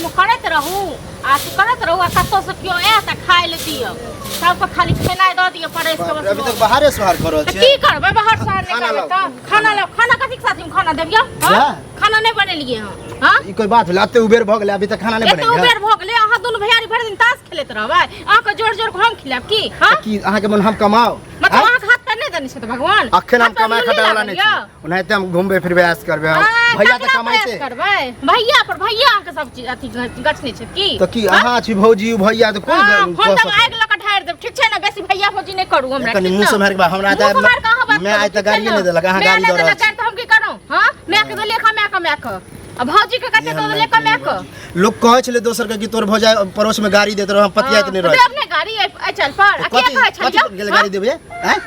काम करत रहू आ तू करत रहू आ कतो से क्यों ए त खाए ले दियो सबको खाली खेनाइ द दियो परेश के अभी तक बाहरे सोहर करल त छै की करबै बाहर सोहर नहीं करबै त खाना लो खाना कथि के साथ खाना देबियो खाना नहीं बनेलिए हां ई कोई बात भेलै अते उबेर भ गेलै अभी तक खाना नहीं बनेलिए एते उबेर भ गेलै अहाँ दुनु भैयारी भरि दिन ताश खेलैत रहबै अहाँ के जोर जोर हम खिलाब की हां की अहाँ के मन हम कमाओ मतलब अहाँ हाथ पे नहीं देने छै त भगवान अखन हम कमाए खटा वाला नहीं छी ओनाहिते हम घूमबे फिरबे ऐश करबे भैया त कमाई छै करबै भैया पर भैया अहाँ के सब चीज अथि गछने छै की त की अहाँ छी भौजी भैया त कोई हम त आग लक ढार देब ठीक छै ना बेसी भैया भौजी नहीं करू हमरा कनी मुंह से मार के हमरा त मैं आइ त गाड़ी नहीं देलक अहाँ गाड़ी दऽ रहल छी त हम की करू हां मैं के देलिए कमा के अब भौजी के कते तो ले कमा के लोग कहै छले दोसर के कि तोर भौजा पड़ोस में गाड़ी देत रह पतियात नहीं रह अपने गाड़ी आ चल पर के कहै छै गेल गाड़ी देबे हैं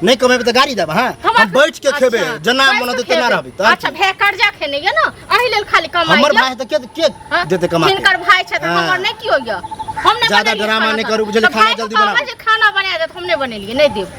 नहीं कमेबे त गाड़ी देब हां हम बैठ के खेबे जना मन त तेना रहबी त अच्छा भे कर्जा खेने ये ना अही लेल खाली कमाई हमर भाई त के देते कमा के हिनकर भाई छै त हमर नहीं की होइया हमने ज्यादा ड्रामा नहीं करू बुझले खाना जल्दी बना खाना बना दे हमने बनेलिए नहीं देब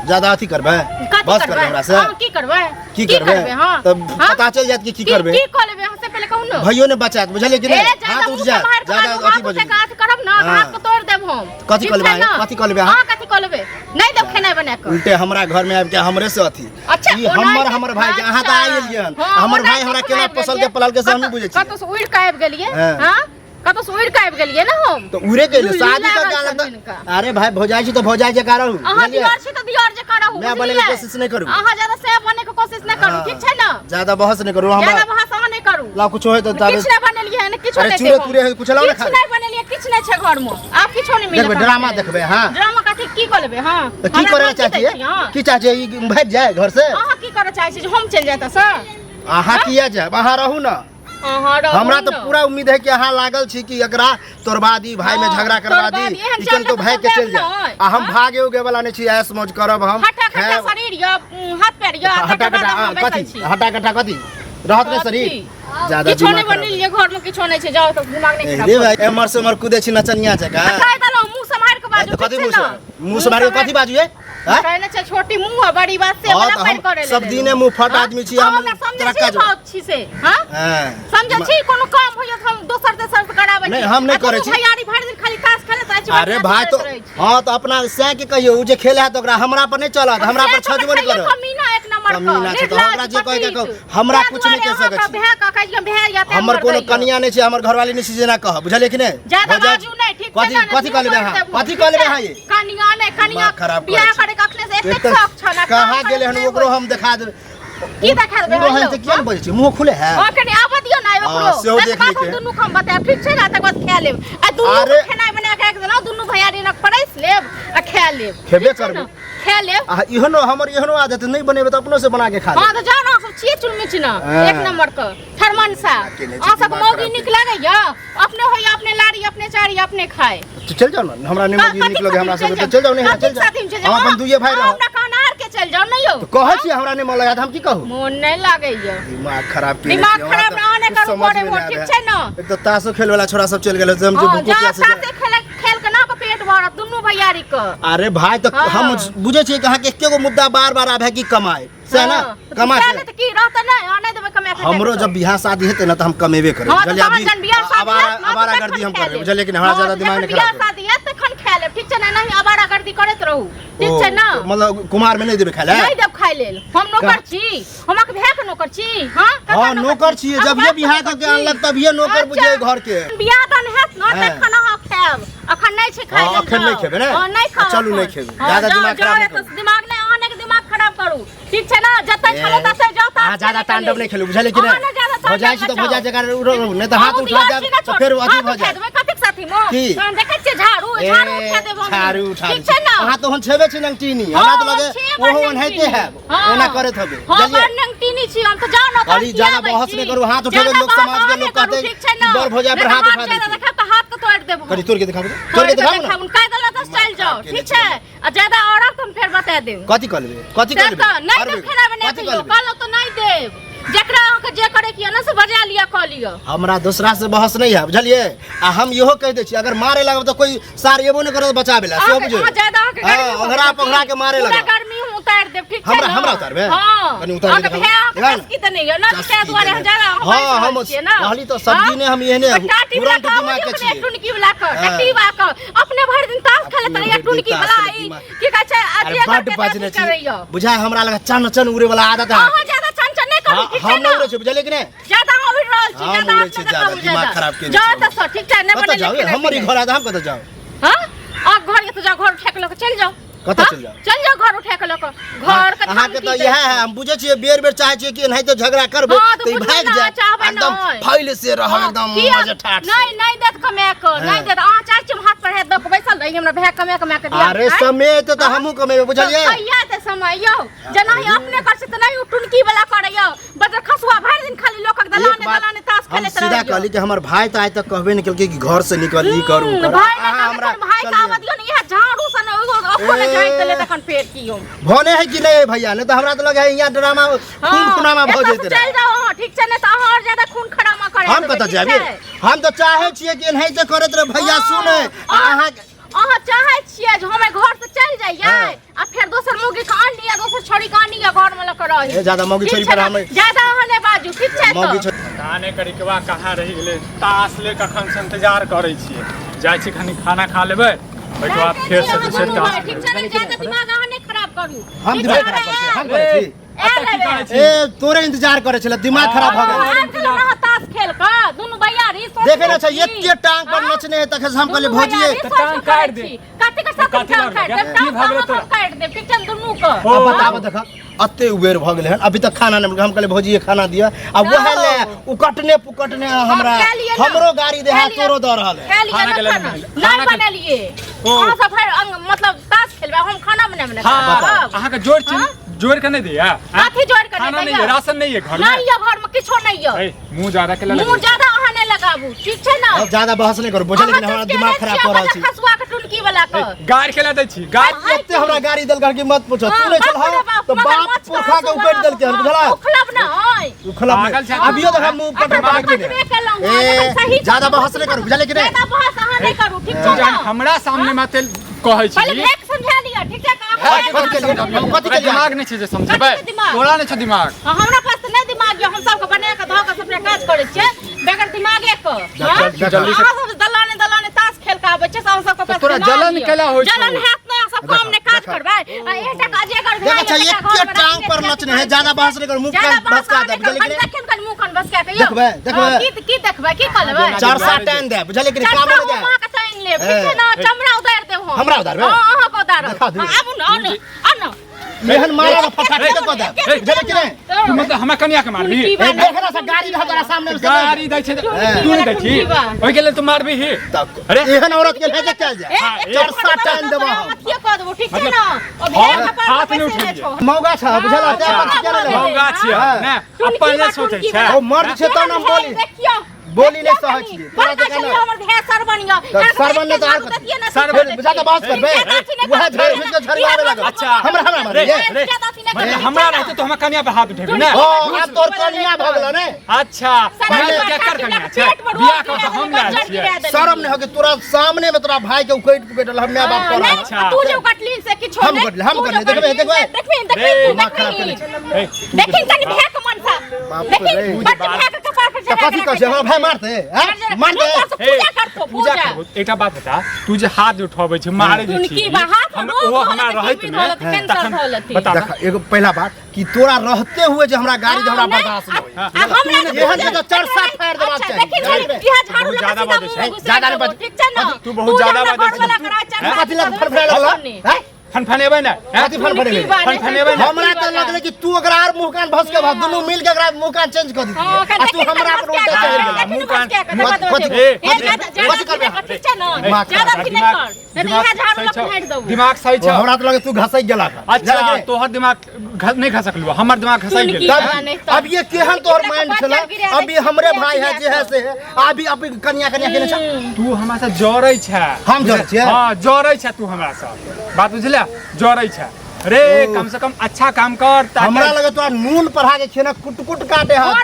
ज्यादा अथी करबे बस करबे हमरा से हां की करबे हां तब पता चल जात कि की करबे की करबे हम से पहले कहू न भइयो ने बचात बुझले कि नहीं हाथ उठ जा ज्यादा अथी बजे काट करब ना हाथ को तोड़ देब हम कथि करबे कथि करबे हां कथि करबे नहीं देब खेनाइ बना के उल्टे हमरा घर में आब के हमरे से अथी अच्छा ई हमर भाई के अहाँ त आइल गेन हमर भाई हमरा केना पसल के पलाल के से हम नहीं बुझे छी कतो से उड़ के आबि गेलिए हां कतो से उड़ के आबि गेलिए ना हम तो उड़े गेले शादी का क्या लगता अरे भाई भौजाई छी तो भौजाई जे करहु अहाँ दियार छी तो दियार जे करहु मैं बने के कोशिश नहीं करू अहाँ ज्यादा से बने के कोशिश नहीं करू ठीक छै ना ज्यादा बहस नहीं करू ज्यादा बहस अहाँ नहीं करू ला कुछ होय तो किछ नहीं बनेलिए ने किछ नहीं चूरे तुरे कुछ लाओ ना खा किछ नहीं बनेलिए किछ नहीं छै घर में आप किछ नहीं मिले देखबे ड्रामा देखबे हां ड्रामा कथि की करबे हां तो की करे चाहिए की चाहिए ई भाग जाए घर से अहाँ की करे चाहै छी हम चल जाता सर अहाँ किया जाए अहाँ रहू ना हमरा तो पूरा उम्मीद है कि अहाँ लागल छी कि एकरा तोरबादी भाई में झगड़ा करवा दी इकन तो भाई के चल जाए आ हम भागे उगे वाला नहीं छी ऐश मौज करब हम हटा शरीर या हाथ पैर या हटा कटा कथि रहत ने शरीर ज्यादा किछो नहीं बनेलिए घर में किछो नहीं छै जाओ तो दिमाग नहीं खराब रे भाई एमर से मर कूदे छी नचनिया जका कह दलो मुंह से मार के बाजू कथि मुंह से मार के कथि बाजू है कहने छै छोटी मुंह है बड़ी बात से बड़ा पैर करे सब दिने मुंह फट आदमी छी हम तरक्का जो छी से हां समझ छी कोनो काम होय त हम दोसर से कराबै नहीं हम नहीं करे छी भैयारी भर दिन खाली ताश खेलत रहै छी अरे भाई तो हां तो अपना से के कहियो उ जे खेले है तो ओकरा हमरा पर नहीं चलत हमरा पर छजबो नहीं करे कमीना एक नंबर का कमीना छै तो हमरा जे कहि के हमरा कुछ नहीं कह सकै छी भै का कहि के भै जाते हमर कोनो कन्या नहीं छै हमर घरवाली नहीं छै जेना कह बुझलिए कि नहीं ज्यादा बाजू नहीं ठीक छै कथि कह लेबे हां कथि कह लेबे हां ये कन्या नहीं कन्या बियाह करे कखने से एक शौक छना कहां गेले हन ओकरो हम देखा दे की देखा देबे हम से किया बजे छी मुंह खुले है ओ कनी आब दियो ना ओकरो सेहो देख ली के दुनु हम बता ठीक छै ना तक बाद खा लेब आ दुनु खेनाइ बना के रख देना दुनु भैयारी न परैस लेब आ खा लेब खेबे करबे खा लेब आ इहनो हमर इहनो आदत नहीं बनेबे तो अपनो से बना के खा ले हां तो जानो सब छिए चुलमिच ना एक नंबर का थरमन सा आ सब मौगी निक लागैया अपने होय अपने लाड़ी अपने चारी अपने खाए चल जाओ ना हमरा नहीं मौगी निक लगे हमरा सब चल जाओ नहीं चल जाओ हम अपन दुइये भाई रहो हमरा कनार के चल जाओ नहीं हो तो कहै छी हमरा नहीं मन लागत हम की कहू मन नहीं लागैया दिमाग खराब के दिमाग खराब ना ने करू पड़े वो ठीक छै ना एक तो तासो खेल वाला छोरा सब चल गेल हम जे बुको किया से खेल के ना को पेट भरत दुनु भैयारी क अरे भाई तो हम बुझे छी कहां के एकेगो मुद्दा बार-बार आबे कि कमाए से ना कमा से त की रहत नहीं आने देबे कमाए हमरो जब बियाह शादी हेते ना त हम कमेबे करे चलिए अभी आवारा गर्दी हम करे बुझले कि हमरा ज्यादा दिमाग नहीं खराब बियाह शादी है त खन खा ले ठीक छै ना नहीं आवारा गर्दी करत रहू ठीक छै ना मतलब कुमार में नहीं देबे खाले नहीं देब खाइ लेल हम नौकर छी हम के भे के नौकर छी हां हां नौकर छी जब ये बियाह के अनलक तब ये नौकर बुझे घर के बियाह दन हैत ना त खाना खाएब अखन नहीं छै खाइ लेल अखन नहीं खेबे ना नहीं खा चलू नहीं खेबे ज्यादा दिमाग खराब दिमाग नहीं आने के दिमाग खराब करू ठीक छै ना जतै छलो ततै जाओ ता ज्यादा तांडव नहीं खेलू बुझले कि नहीं हो जाय छी तो भजा जगह नहीं तो हाथ उठा दे तो फिर अथी भ जाय कथि साथी मो हम देखै छी झाड़ू उठा देबो झाड़ू उठा ठीक छै ना हां तो हम छेबे छी नंगटीनी हमरा तो लगे ओहो ओनहते है ओना करत हबे हम नंगटीनी छी हम तो जाओ ना अरे ज्यादा बहस नहीं करू हाथ उठेबे लोग समाज के लोग कहते बर भजा पर हाथ उठा दे देखा तो हाथ को तोड़ देबो करी तोड़ के दिखाबो ना उनका दला तो चल जाओ ठीक छै आ ज्यादा औरत हम फिर बता देब कथि करबे नहीं देब खेना बना के कल तो नहीं देब जकरा के जे करे कि ना से बजा लिया क लियो हमरा दूसरा से बहस नहीं है बुझलिए आ हम इहो कह दे छी अगर मारे लगब तो कोई सार एबो नहीं करत बचाबे ला से बुझो ज्यादा के ओघरा के मारे लगा गर्मी हूं उतार देब ठीक छै हमरा ना? हमरा उतारबे हां कनी उतार दे की त नहीं है ना के द्वारे हजार हां हम कहली तो सब्जी ने हम एहने तुरंत दिमाग के छी टुनकी वाला का टटीवा का अपने भर दिन ताश खेलत रहिए टुनकी वाला ई की कहै छै अजिए बड बजने छी बुझाय हमरा लगा चन चन उड़े वाला आदत है हां ज्यादा चन चन नहीं करू ठीक छै हम नहीं उड़े छी बुझले कि नहीं ज्यादा उड़ रहल छी ज्यादा दिमाग खराब के जा त ठीक छै ने बने हमर घर आदा हम कत जाओ हां अब घर के तो जा घर ठेक ल के चल जाओ कत चल जाओ चल जाओ घर उठा के ल के घर के अहाँ के तो यह है हम बुझे छिए बेर बेर चाहे छिए कि नहीं तो झगड़ा करबे तो भाग जाए एकदम फैल से रह एकदम मजे ठाठ नहीं नहीं देत कमे के नहीं देत आ चार चम हाथ पर है दक बैसल रही हमरा भे कमे कमे के दिया अरे समय तो हमहु कमे बुझलिए भैया ते समय यो जना ही अपने कर से त नहीं टुनकी वाला करैयो बदर खसुआ भर दिन खाली लोक के दलाने ताश खेले हम सीधा कहली कि हमर भाई त आइ तक कहबे निकल के कि घर से निकल ई करू हमरा भाई का आवत नहीं है झाड़ू सन अपन जाई तले तखन पेट कियो भने है कि नहीं भैया नहीं तो हमरा तो लगे यहाँ ड्रामा खून खुनामा भ जेते चल जाओ हां ठीक छै ने त और ज्यादा खून खरामा करे हम कत जाबे हम तो चाहे छिए कि नहीं तो करत रे भैया सुने अहाँ चाहे छिए जे हमें घर से चल जाइए आ फिर दोसर मौगी का आनी या दोसर छोरी का आनी या घर में लक रही ए ज्यादा मौगी छोरी पर हम ज्यादा हने बाजू ठीक छै तो खाने करिकवा कहाँ रही गेले तास ले कखन से इंतजार करै छिए जाय छी खानी खाना खा लेबै ओके बाद फिर से दूसरे तास ठीक छै ने ज्यादा दिमाग अहाँ नहीं खराब करू हम दिमाग खराब करछी हम करै छी ए तोरे इंतजार करे छले दिमाग खराब भ गेल ताश खेल का दोनों भैयारी देखे ना छै एके टांग पर नचने है तखे हम कहले भौजिए टांग काट दे काटे का सब टांग काट दे टांग काट दे ठीक छै दोनों का अब बताब देख अत्ते उबेर भ गेले हन अभी तक खाना नहीं हम कहले भौजिए खाना दिया अब वह ले उकटने पुकटने हमरा हमरो गाड़ी दे हाथ तोरो द रहल है खाना के नहीं बना लिए अहाँ सब मतलब ताश खेलबे हम खाना बनाबे अहाँ के जोड़ के नहीं दिया काठी जोड़ के खाना नहीं है राशन नहीं है घर में नहीं है घर में किछो नहीं है मुंह ज्यादा के लगा मुंह ज्यादा अहाँ नहीं लगाबू ठीक छै ना ज्यादा बहस नहीं करू बुझले कि हमरा दिमाग खराब कर रहल छी खसुआ के टुनकी वाला के गाड़ खेला दै छी गाड़ एते हमरा गाड़ी दल कर के मत पूछो तू नहीं चल हां तो बाप पुरखा के उपेट दल के हन बुझला उखलब ना होय उखलब अभियो देख मुंह पर मार के ए ज्यादा बहस नहीं करू बुझले कि नहीं ज्यादा बहस अहाँ नहीं करू ठीक छै ना हमरा सामने माते कहै छी पहले एक समझा लिया ठीक छै कथि के दिमाग नहीं छै जे समझबै तोरा नहीं छै दिमाग हमरा पास त नहीं दिमाग है हम सब के बना के ध के सब काज करै छियै बेगर दिमागे के जल्दी से दलाने ताश खेल के आबै छै सब के पास तोरा जलन केला होय छै जलन हाथ में सब काम ने काज करबै एकटा काजे कर देख अच्छा एके टांग पर नचने है ज्यादा बहस नहीं करू मुंह पर भसका दे बुझले कि नहीं देखन मुंह कन भसका के देखबै की देखबै की करबै चरसा टाइम दे बुझले कि काम ले दे अहाँ के टाइम ले ठीक छै ना चमड़ा उतार दे हम हमरा उतारबे हां अहाँ को उतार आबू ना आना एहन मारा फटा के को दे बुझले कि नहीं तू मतलब हमरा कनिया के मारबी देखना से गाड़ी रह तोरा सामने में गाड़ी दै छै तू नहीं दै छी ओइ के लेल तू मारबी ही अरे एहन औरत के भेजे चल जाए चरसा टाइम देबो हम के क देबो ठीक छै ना अब भेड़ के पास हाथ नहीं उठै मौगा छ बुझला ते पछ के ले मौगा छियै ना अपन ने सोचै छै ओ मर्द छै त नाम बोली देखियो बोली नहीं सहज छी तोरा के हमर भेड़ सरबनिया सरबन ने तो आर सरबन ज्यादा बात करबे वह झड़ झुक के झड़वावे लगा अच्छा हमरा मारे मतलब हमरा रहते तो हम कन्या पे हाथ उठेबी ना ओ अब तोर कन्या भ गेल ने अच्छा पहले क्या कर कन्या छै बियाह क के हम ला छियै शर्म नहीं हो कि तोरा सामने में तोरा भाई के उकैट पुकैट हम माय बाप कर अच्छा तू जो कटलीन से किछो हम कर देखबे देखिन कनी भेक मन सा देखिन बट भेक के पास तो कथि कर हमरा भाई मारते हैं मारते पूजा करतो पूजा एकटा बात बता तू जे हाथ उठाबै छै मारे जे छी हम ओ हमरा रहत में बता देख एगो पहला बात कि तोरा रहते हुए जे हमरा गाड़ी हमरा बर्दाश्त नहीं एहन जगह चरसा फाड़ देबाक चाहिए देखिन यह झाड़ू ज्यादा बात है ज्यादा नहीं बात ठीक छै ना तू बहुत ज्यादा बात है कथि लग फड़फड़ा लगल हैं फनफनेबै ना कथि फनफनेबै ना हमरा त लगले कि तू ओकरा आर मुंह कान भस के भाग दुनु मिल के ओकरा मुंह कान चेंज कर दी आ तू हमरा पर उल्टा चढ़ गेला मुंह कान कथि करबे ठीक छै ना ज्यादा कि नहीं कर नहीं यह झाड़ू लग फाड़ दऊ दिमाग सही छै हमरा त लगे तू घसै गेला अच्छा तोहर दिमाग नहीं खसकलु हमर दिमाग खसै गेल अब ये केहन तोहर माइंड छला अभी हमरे भाई है जे है से अभी अभी कन्या केने छ तू हमरा से जरै छै हम जरै छियै हां जरै छै तू हमरा से बात बुझले जरै छै अरे कम से कम अच्छा काम कर ताकि हमरा लगे तो नून पढ़ा के खेना कुट काटे हाथ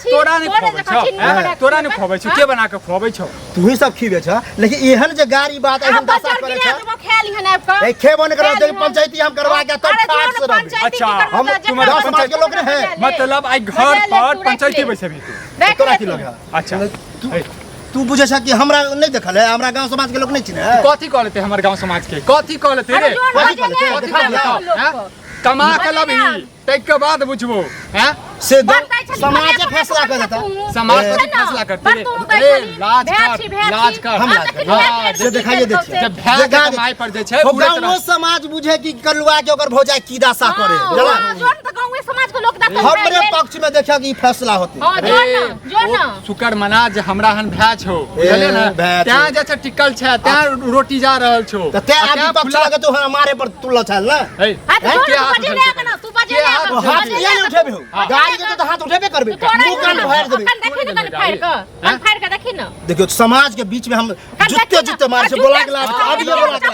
तोरा नहीं खोबै छ तोरा नहीं खोबै छ के बना के खोबै छ तू ही सब खीबे छ लेकिन एहन जे गाड़ी बात एहन दशा करे छ ए खेबो नहीं करे पंचायती हम करवा के तब ठाट से रह अच्छा हम तुम्हारा समाज के लोग रहे मतलब आई घर पर पंचायती बैसे भी तोरा की लगे अच्छा तू बुझे छ कि हमरा नहीं देखल है हमरा गांव समाज के लोग नहीं चिन्हे कथी कह लेते हमर गांव समाज के कथी कह लेते रे कथी कहले दिखा कमा के लबी तक के बाद बुझबो हैं से समाज फैसला कर देता समाज का फैसला करते रे लाज कर हम लाज से दिखाइए देखिए जब भैंस के कमाई पर जे छै पूरे गांव समाज बुझे कि कलुआ के ओकर भौजाई की दशा करे जला जोन त गांव समाज के लोग देखै हमरे पक्ष में देखा कि फैसला होते हां जोन शुक्र मना जे हमरा हन भै छौ बुझले ना त्या जे छै टिकल छै त्या रोटी जा रहल छौ त ते आदमी पक्ष लगे तो हमारे पर तुल्ला छल ना तू बजे ना हाथ ये नहीं उठेबे हो गाड़ी के तो हाथ उठेबे करबे मुंह कान फाड़ देबे फाड़ के देखी ना देखियो समाज के बीच में हम जुत्ते मारे से बोला के अब ये बोला के